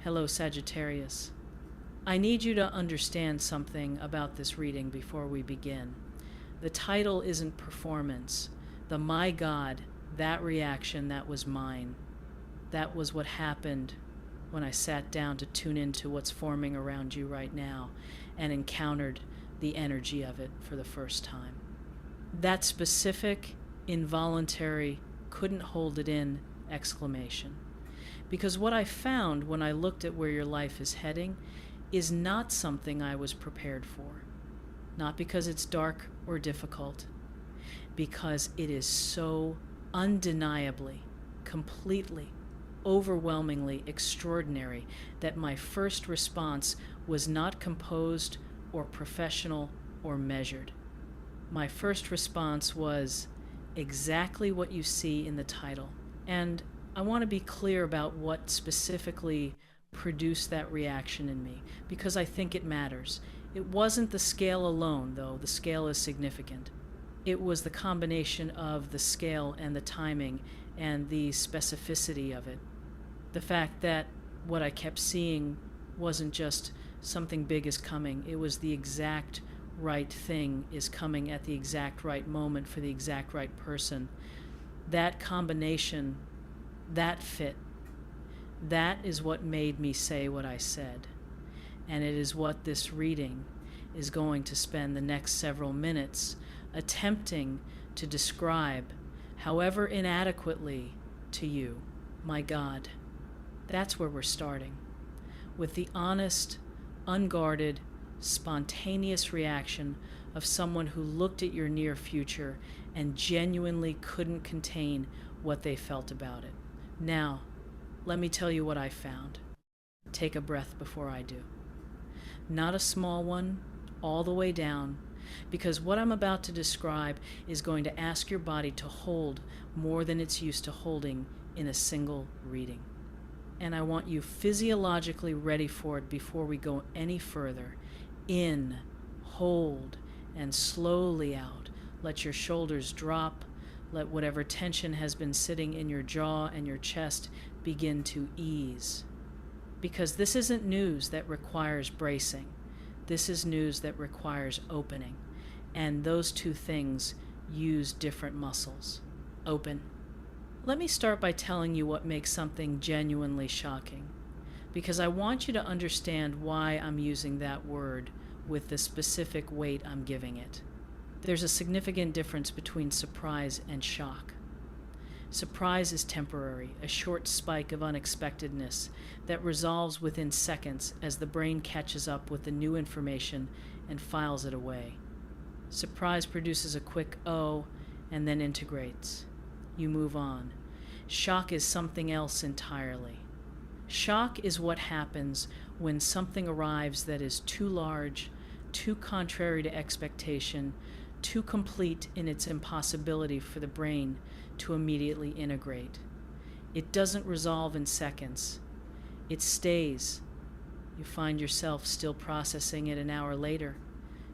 Hello, Sagittarius. I need you to understand something about this reading before we begin. The title isn't performance. The my God, that reaction, that was mine. That was what happened when I sat down to tune into what's forming around you right now and encountered the energy of it for the first time. That specific, involuntary, couldn't hold it in exclamation. Because what I found when I looked at where your life is heading is not something I was prepared for. Not because it's dark or difficult, because it is so undeniably, completely, overwhelmingly extraordinary that my first response was not composed or professional or measured. My first response was exactly what you see in the title. And I want to be clear about what specifically produced that reaction in me, because I think it matters. It wasn't the scale alone, though. The scale is significant. It was the combination of the scale and the timing and the specificity of it. The fact that what I kept seeing wasn't just something big is coming. It was the exact right thing is coming at the exact right moment for the exact right person. That combination, that fit, that is what made me say what I said. And it is what this reading is going to spend the next several minutes attempting to describe, however inadequately, to you. My God, that's where we're starting. With the honest, unguarded, spontaneous reaction of someone who looked at your near future and genuinely couldn't contain what they felt about it. Now, let me tell you what I found. Take a breath before I do. Not a small one, all the way down, because what I'm about to describe is going to ask your body to hold more than it's used to holding in a single reading. And I want you physiologically ready for it before we go any further. In, hold, and slowly out. Let your shoulders drop. Let whatever tension has been sitting in your jaw and your chest begin to ease. Because this isn't news that requires bracing. This is news that requires opening. And those two things use different muscles. Open. Let me start by telling you what makes something genuinely shocking, because I want you to understand why I'm using that word with the specific weight I'm giving it. There's a significant difference between surprise and shock. Surprise is temporary, a short spike of unexpectedness that resolves within seconds as the brain catches up with the new information and files it away. Surprise produces a quick "oh" and then integrates. You move on. Shock is something else entirely. Shock is what happens when something arrives that is too large, too contrary to expectation, too complete in its impossibility for the brain to immediately integrate. It doesn't resolve in seconds. It stays. You find yourself still processing it an hour later,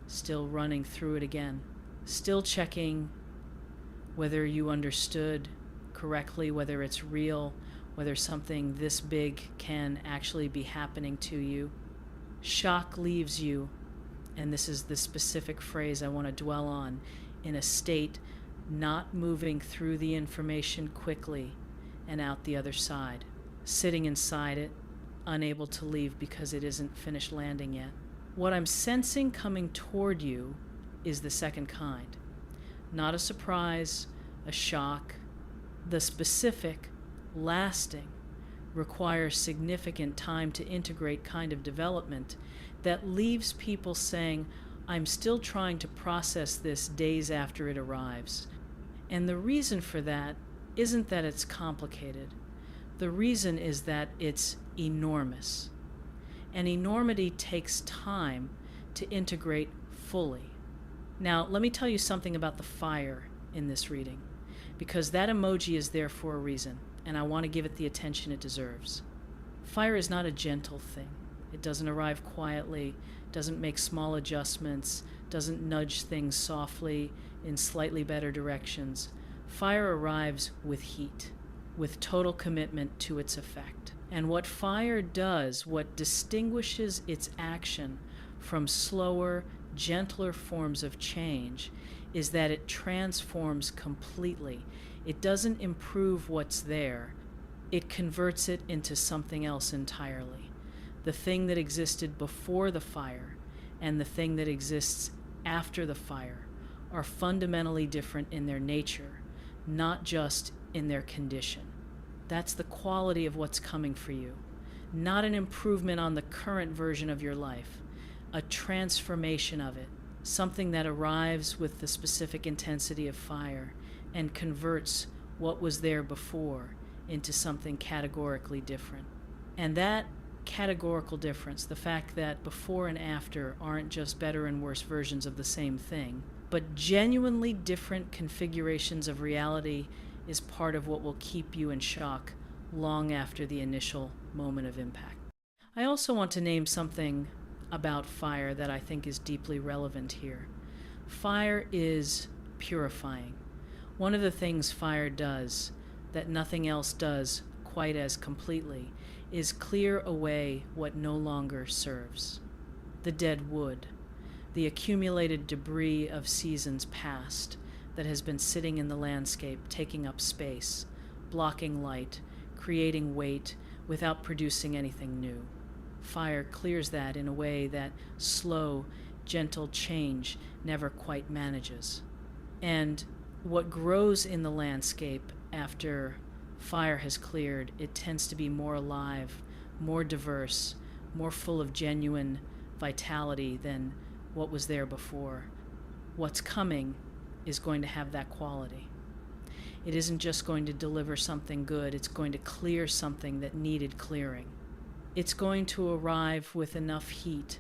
still running through it again, still checking whether you understood correctly, whether it's real, whether something this big can actually be happening to you. Shock leaves you, and this is the specific phrase I want to dwell on, in a state not moving through the information quickly and out the other side, sitting inside it, unable to leave because it isn't finished landing yet. What I'm sensing coming toward you is the second kind. Not a surprise, a shock. The specific, lasting, requires significant time to integrate kind of development that leaves people saying, I'm still trying to process this days after it arrives. And the reason for that isn't that it's complicated. The reason is that it's enormous. And enormity takes time to integrate fully. Now, let me tell you something about the fire in this reading, because that emoji is there for a reason, and I want to give it the attention it deserves. Fire is not a gentle thing. It doesn't arrive quietly, doesn't make small adjustments, doesn't nudge things softly in slightly better directions. Fire arrives with heat, with total commitment to its effect. And what fire does, what distinguishes its action from slower, gentler forms of change, is that it transforms completely. It doesn't improve what's there, it converts it into something else entirely. The thing that existed before the fire and the thing that exists after the fire are fundamentally different in their nature, not just in their condition. That's the quality of what's coming for you. Not an improvement on the current version of your life, a transformation of it, something that arrives with the specific intensity of fire and converts what was there before into something categorically different. And that categorical difference, the fact that before and after aren't just better and worse versions of the same thing, but genuinely different configurations of reality, is part of what will keep you in shock long after the initial moment of impact. I also want to name something about fire that I think is deeply relevant here. Fire is purifying. One of the things fire does that nothing else does quite as completely is clear away what no longer serves. The dead wood, the accumulated debris of seasons past that has been sitting in the landscape, taking up space, blocking light, creating weight without producing anything new. Fire clears that in a way that slow, gentle change never quite manages. And what grows in the landscape after fire has cleared, it tends to be more alive, more diverse, more full of genuine vitality than what was there before. What's coming is going to have that quality. It isn't just going to deliver something good, it's going to clear something that needed clearing. It's going to arrive with enough heat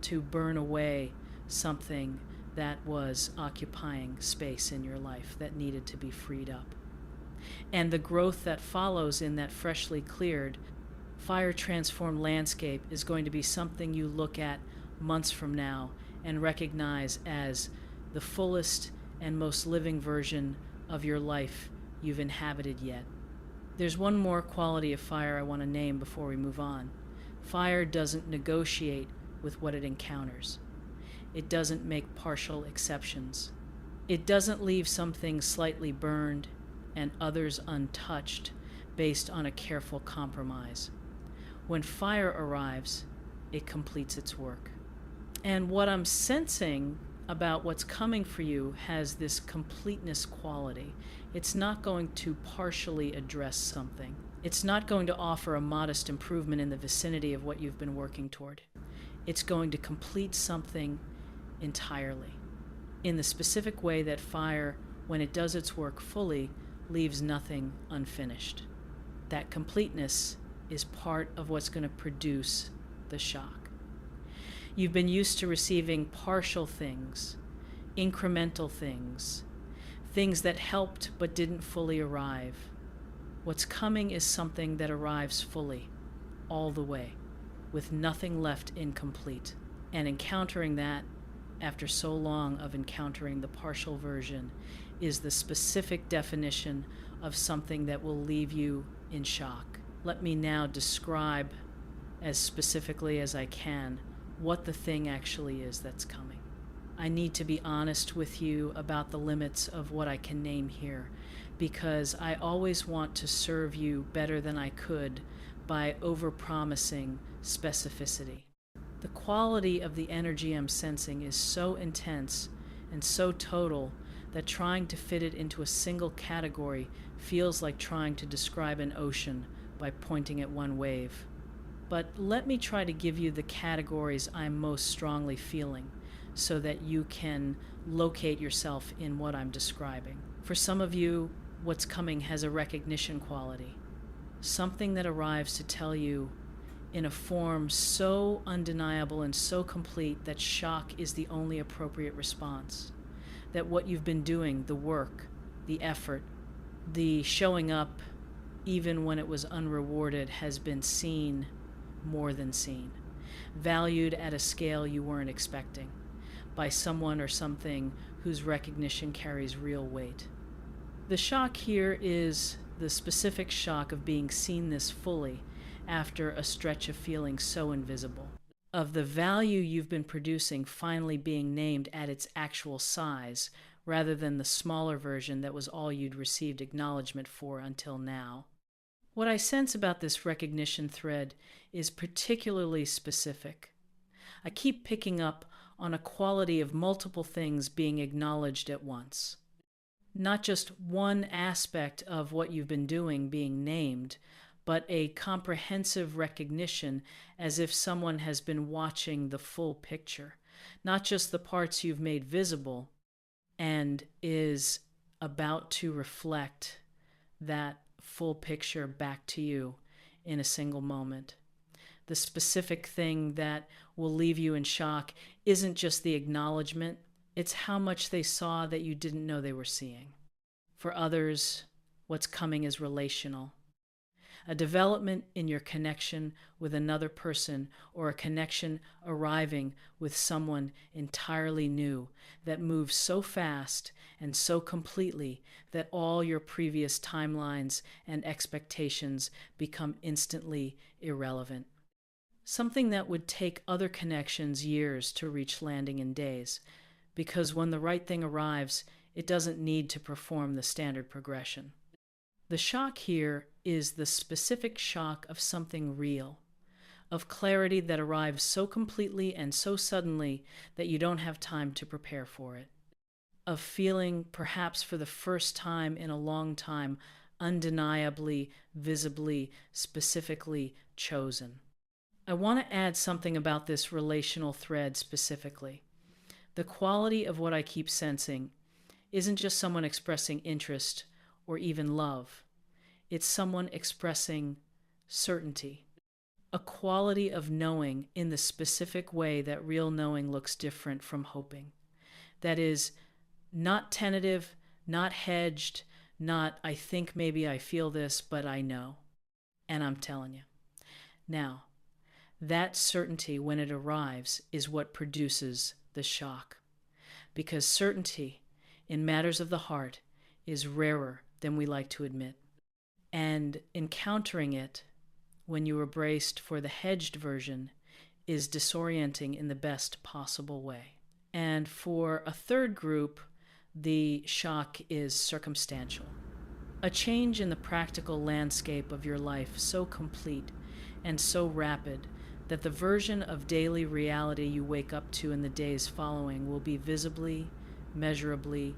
to burn away something that was occupying space in your life that needed to be freed up. And the growth that follows in that freshly cleared, fire-transformed landscape is going to be something you look at months from now and recognize as the fullest and most living version of your life you've inhabited yet. There's one more quality of fire I want to name before we move on. Fire doesn't negotiate with what it encounters. It doesn't make partial exceptions. It doesn't leave some things slightly burned and others untouched based on a careful compromise. When fire arrives, it completes its work. And what I'm sensing about what's coming for you has this completeness quality. It's not going to partially address something. It's not going to offer a modest improvement in the vicinity of what you've been working toward. It's going to complete something entirely, in the specific way that fire, when it does its work fully, leaves nothing unfinished. That completeness is part of what's going to produce the shock. You've been used to receiving partial things, incremental things, things that helped but didn't fully arrive. What's coming is something that arrives fully, all the way, with nothing left incomplete. And encountering that, after so long of encountering the partial version, is the specific definition of something that will leave you in shock. Let me now describe, as specifically as I can, what the thing actually is that's coming. I need to be honest with you about the limits of what I can name here, because I always want to serve you better than I could by overpromising specificity. The quality of the energy I'm sensing is so intense and so total that trying to fit it into a single category feels like trying to describe an ocean by pointing at one wave. But let me try to give you the categories I'm most strongly feeling so that you can locate yourself in what I'm describing. For some of you, what's coming has a recognition quality, something that arrives to tell you in a form so undeniable and so complete that shock is the only appropriate response, that what you've been doing, the work, the effort, the showing up even when it was unrewarded, has been seen more than seen, valued at a scale you weren't expecting, by someone or something whose recognition carries real weight. The shock here is the specific shock of being seen this fully after a stretch of feeling so invisible, of the value you've been producing finally being named at its actual size, rather than the smaller version that was all you'd received acknowledgement for until now. What I sense about this recognition thread is particularly specific. I keep picking up on a quality of multiple things being acknowledged at once. Not just one aspect of what you've been doing being named, but a comprehensive recognition, as if someone has been watching the full picture, not just the parts you've made visible, and is about to reflect that full picture back to you in a single moment. The specific thing that will leave you in shock isn't just the acknowledgement, it's how much they saw that you didn't know they were seeing. For others, what's coming is relational. A development in your connection with another person, or a connection arriving with someone entirely new that moves so fast and so completely that all your previous timelines and expectations become instantly irrelevant. Something that would take other connections years to reach landing in days, because when the right thing arrives, it doesn't need to perform the standard progression. The shock here is the specific shock of something real, of clarity that arrives so completely and so suddenly that you don't have time to prepare for it, of feeling, perhaps for the first time in a long time, undeniably, visibly, specifically chosen. I want to add something about this relational thread specifically. The quality of what I keep sensing isn't just someone expressing interest or even love. It's someone expressing certainty, a quality of knowing in the specific way that real knowing looks different from hoping. That is, not tentative, not hedged, not I think maybe I feel this, but I know. And I'm telling you. Now, that certainty, when it arrives, is what produces the shock. Because certainty, in matters of the heart, is rarer than we like to admit. And encountering it, when you are braced for the hedged version, is disorienting in the best possible way. And for a third group, the shock is circumstantial. A change in the practical landscape of your life so complete and so rapid that the version of daily reality you wake up to in the days following will be visibly, measurably,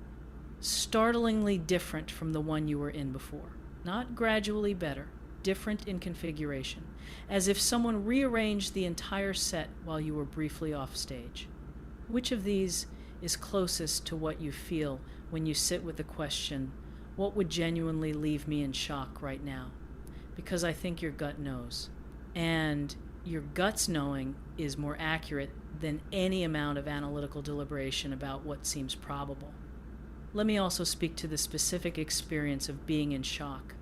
startlingly different from the one you were in before. Not gradually better, different in configuration, as if someone rearranged the entire set while you were briefly off stage. Which of these is closest to what you feel when you sit with the question, what would genuinely leave me in shock right now? Because I think your gut knows. And your gut's knowing is more accurate than any amount of analytical deliberation about what seems probable. Let me also speak to the specific experience of being in shock,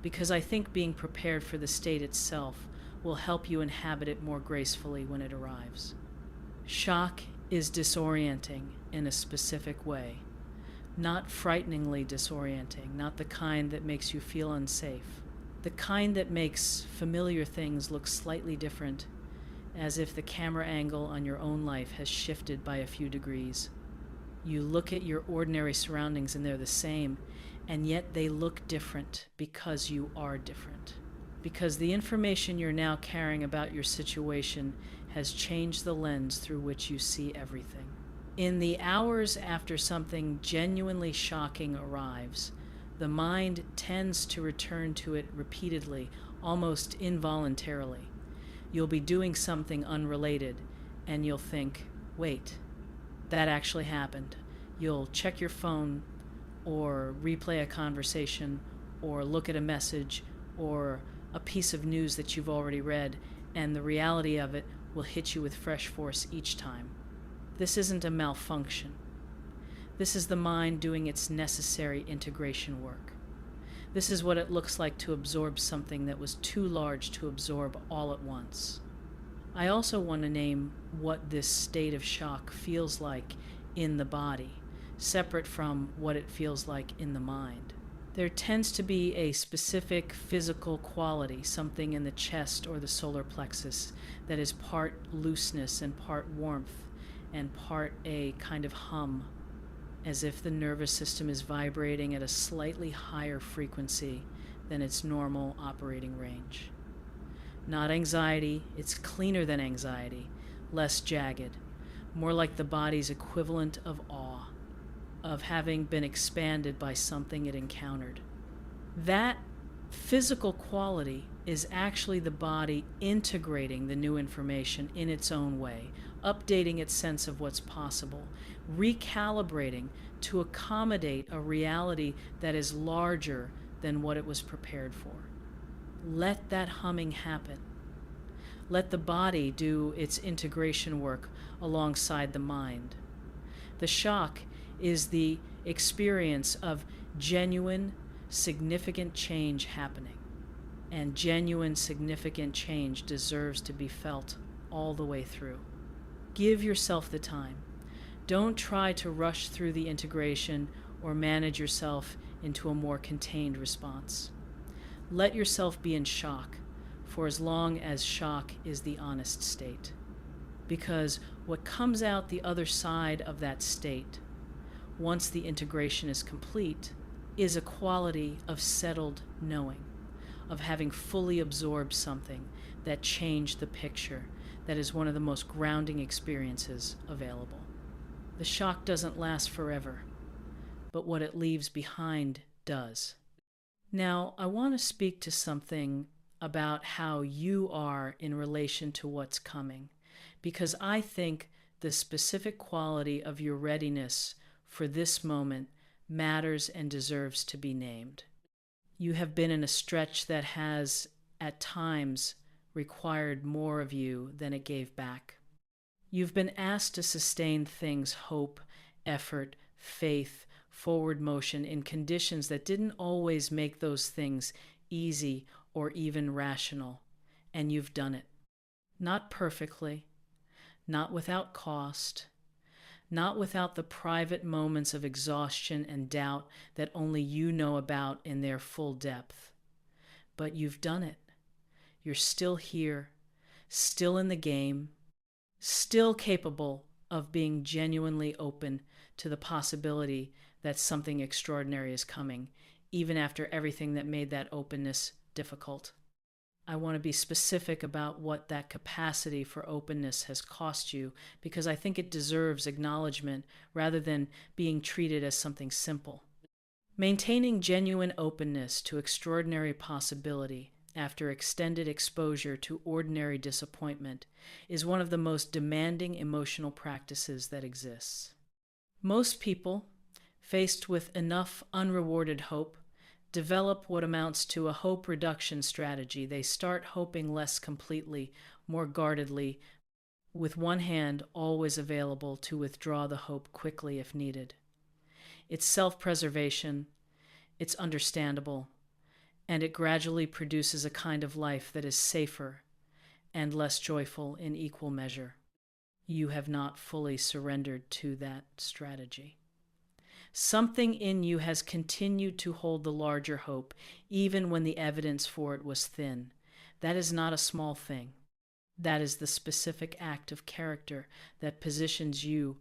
because I think being prepared for the state itself will help you inhabit it more gracefully when it arrives. Shock is disorienting in a specific way, not frighteningly disorienting, not the kind that makes you feel unsafe, the kind that makes familiar things look slightly different, as if the camera angle on your own life has shifted by a few degrees. You look at your ordinary surroundings and they're the same, and yet they look different because you are different. Because the information you're now carrying about your situation has changed the lens through which you see everything. In the hours after something genuinely shocking arrives, the mind tends to return to it repeatedly, almost involuntarily. You'll be doing something unrelated, and you'll think, wait, that actually happened. You'll check your phone, or replay a conversation, or look at a message, or a piece of news that you've already read, and the reality of it will hit you with fresh force each time. This isn't a malfunction. This is the mind doing its necessary integration work. This is what it looks like to absorb something that was too large to absorb all at once. I also want to name what this state of shock feels like in the body, separate from what it feels like in the mind. There tends to be a specific physical quality, something in the chest or the solar plexus, that is part looseness and part warmth and part a kind of hum, as if the nervous system is vibrating at a slightly higher frequency than its normal operating range. Not anxiety, it's cleaner than anxiety, less jagged, more like the body's equivalent of awe, of having been expanded by something it encountered. That physical quality is actually the body integrating the new information in its own way, updating its sense of what's possible, recalibrating to accommodate a reality that is larger than what it was prepared for. Let that humming happen. Let the body do its integration work alongside the mind. The shock is the experience of genuine, significant change happening. And genuine, significant change deserves to be felt all the way through. Give yourself the time. Don't try to rush through the integration or manage yourself into a more contained response. Let yourself be in shock for as long as shock is the honest state. Because what comes out the other side of that state, once the integration is complete, is a quality of settled knowing, of having fully absorbed something that changed the picture, that is one of the most grounding experiences available. The shock doesn't last forever, but what it leaves behind does. Now, I want to speak to something about how you are in relation to what's coming, because I think the specific quality of your readiness for this moment matters and deserves to be named. You have been in a stretch that has, at times, required more of you than it gave back. You've been asked to sustain things, hope, effort, faith, forward motion in conditions that didn't always make those things easy or even rational, and you've done it. Not perfectly, not without cost, not without the private moments of exhaustion and doubt that only you know about in their full depth. But you've done it. You're still here, still in the game, still capable of being genuinely open to the possibility that something extraordinary is coming, even after everything that made that openness difficult. I want to be specific about what that capacity for openness has cost you, because I think it deserves acknowledgement rather than being treated as something simple. Maintaining genuine openness to extraordinary possibility after extended exposure to ordinary disappointment is one of the most demanding emotional practices that exists. Most people, faced with enough unrewarded hope, develop what amounts to a hope reduction strategy. They start hoping less completely, more guardedly, with one hand always available to withdraw the hope quickly if needed. It's self-preservation, it's understandable, and it gradually produces a kind of life that is safer and less joyful in equal measure. You have not fully surrendered to that strategy. Something in you has continued to hold the larger hope, even when the evidence for it was thin. That is not a small thing. That is the specific act of character that positions you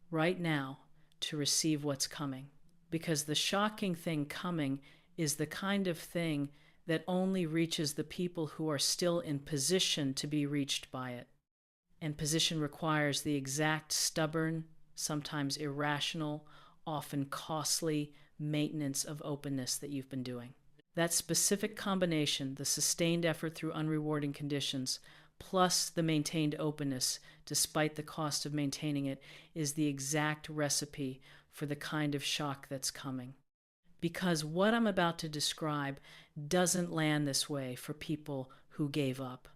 right now to receive what's coming. Because the shocking thing coming is the kind of thing that only reaches the people who are still in position to be reached by it. And position requires the exact stubborn, sometimes irrational, often costly maintenance of openness that you've been doing. That specific combination, the sustained effort through unrewarding conditions, plus the maintained openness, despite the cost of maintaining it, is the exact recipe for the kind of shock that's coming. Because what I'm about to describe doesn't land this way for people who gave up.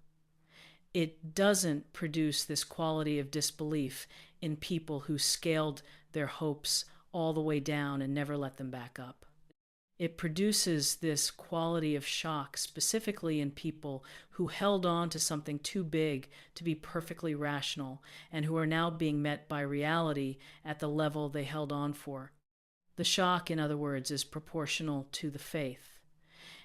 It doesn't produce this quality of disbelief in people who scaled their hopes all the way down and never let them back up. It produces this quality of shock specifically in people who held on to something too big to be perfectly rational and who are now being met by reality at the level they held on for. The shock, in other words, is proportional to the faith.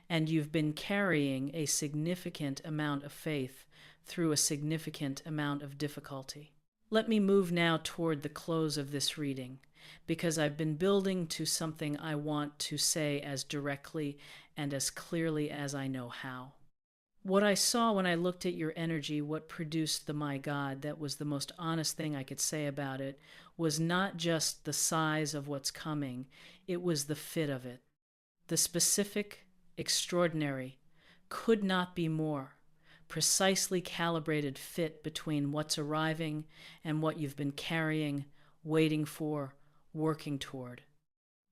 And you've been carrying a significant amount of faith through a significant amount of difficulty. Let me move now toward the close of this reading, because I've been building to something I want to say as directly and as clearly as I know how. What I saw when I looked at your energy, what produced the my God, that was the most honest thing I could say about it, was not just the size of what's coming, it was the fit of it. The specific, extraordinary, could not be more, precisely calibrated fit between what's arriving and what you've been carrying, waiting for, working toward.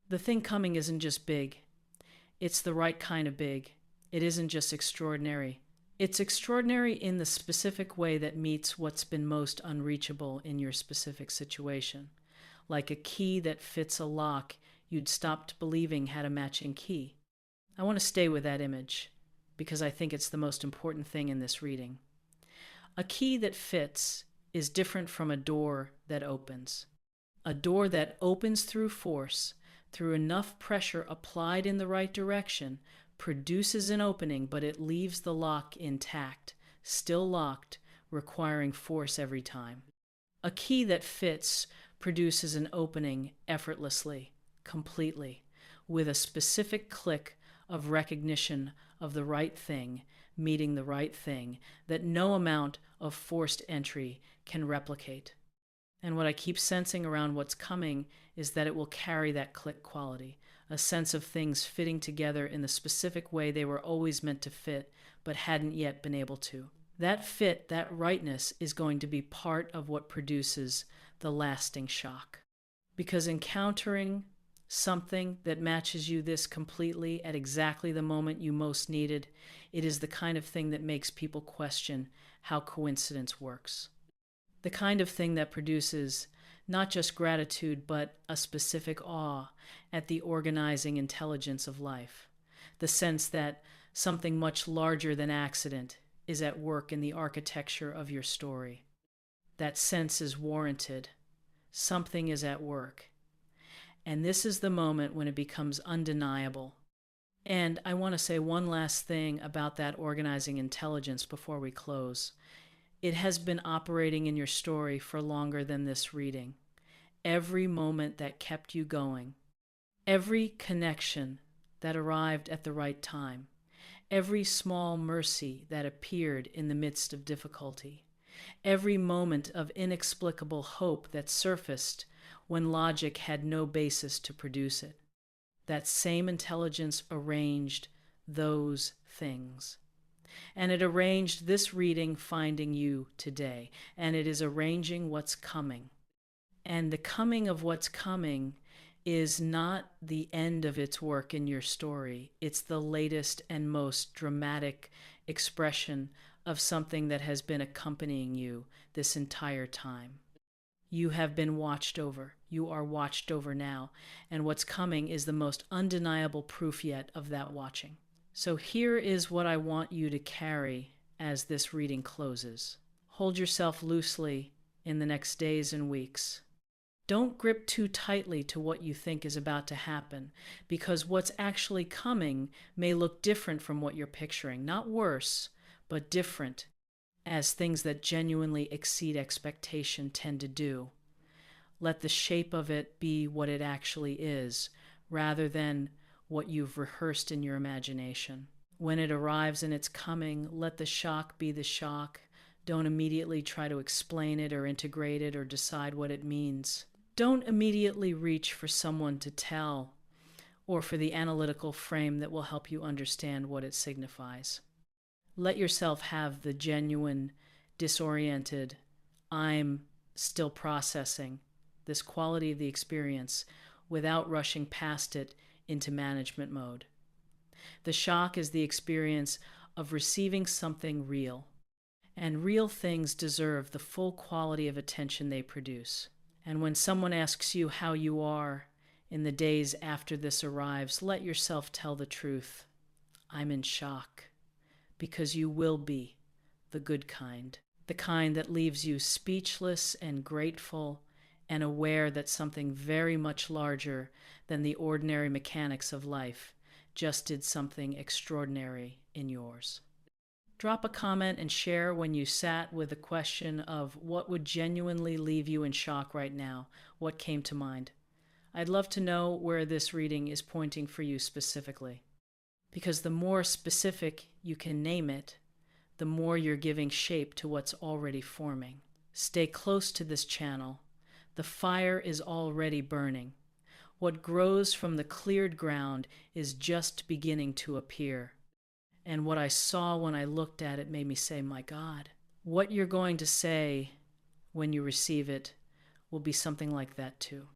The thing coming isn't just big. It's the right kind of big. It isn't just extraordinary. It's extraordinary in the specific way that meets what's been most unreachable in your specific situation. Like a key that fits a lock you'd stopped believing had a matching key. I want to stay with that image because I think it's the most important thing in this reading. A key that fits is different from a door that opens. A door that opens through force, through enough pressure applied in the right direction, produces an opening, but it leaves the lock intact, still locked, requiring force every time. A key that fits produces an opening effortlessly, completely, with a specific click of recognition of the right thing, meeting the right thing, that no amount of forced entry can replicate. And what I keep sensing around what's coming is that it will carry that click quality, a sense of things fitting together in the specific way they were always meant to fit, but hadn't yet been able to. That fit, that rightness, is going to be part of what produces the lasting shock. Because encountering something that matches you this completely at exactly the moment you most needed, it is the kind of thing that makes people question how coincidence works. The kind of thing that produces not just gratitude, but a specific awe at the organizing intelligence of life. The sense that something much larger than accident is at work in the architecture of your story. That sense is warranted. Something is at work. And this is the moment when it becomes undeniable. And I want to say one last thing about that organizing intelligence before we close. It has been operating in your story for longer than this reading. Every moment that kept you going, every connection that arrived at the right time, every small mercy that appeared in the midst of difficulty, every moment of inexplicable hope that surfaced when logic had no basis to produce it. That same intelligence arranged those things. And it arranged this reading finding you today. And it is arranging what's coming. And the coming of what's coming is not the end of its work in your story. It's the latest and most dramatic expression of something that has been accompanying you this entire time. You have been watched over. You are watched over now. And what's coming is the most undeniable proof yet of that watching. So here is what I want you to carry as this reading closes. Hold yourself loosely in the next days and weeks. Don't grip too tightly to what you think is about to happen, because what's actually coming may look different from what you're picturing. Not worse, but different, as things that genuinely exceed expectation tend to do. Let the shape of it be what it actually is, rather than what you've rehearsed in your imagination. When it arrives and it's coming, let the shock be the shock. Don't immediately try to explain it or integrate it or decide what it means. Don't immediately reach for someone to tell or for the analytical frame that will help you understand what it signifies. Let yourself have the genuine, disoriented, I'm still processing this quality of the experience without rushing past it into management mode. The shock is the experience of receiving something real, and real things deserve the full quality of attention they produce. And when someone asks you how you are in the days after this arrives, let yourself tell the truth. I'm in shock, because you will be the good kind, the kind that leaves you speechless and grateful and aware that something very much larger than the ordinary mechanics of life just did something extraordinary in yours. Drop a comment and share when you sat with the question of what would genuinely leave you in shock right now. What came to mind? I'd love to know where this reading is pointing for you specifically. Because the more specific you can name it, the more you're giving shape to what's already forming. Stay close to this channel. The fire is already burning. What grows from the cleared ground is just beginning to appear. And what I saw when I looked at it made me say, my God, what you're going to say when you receive it will be something like that too.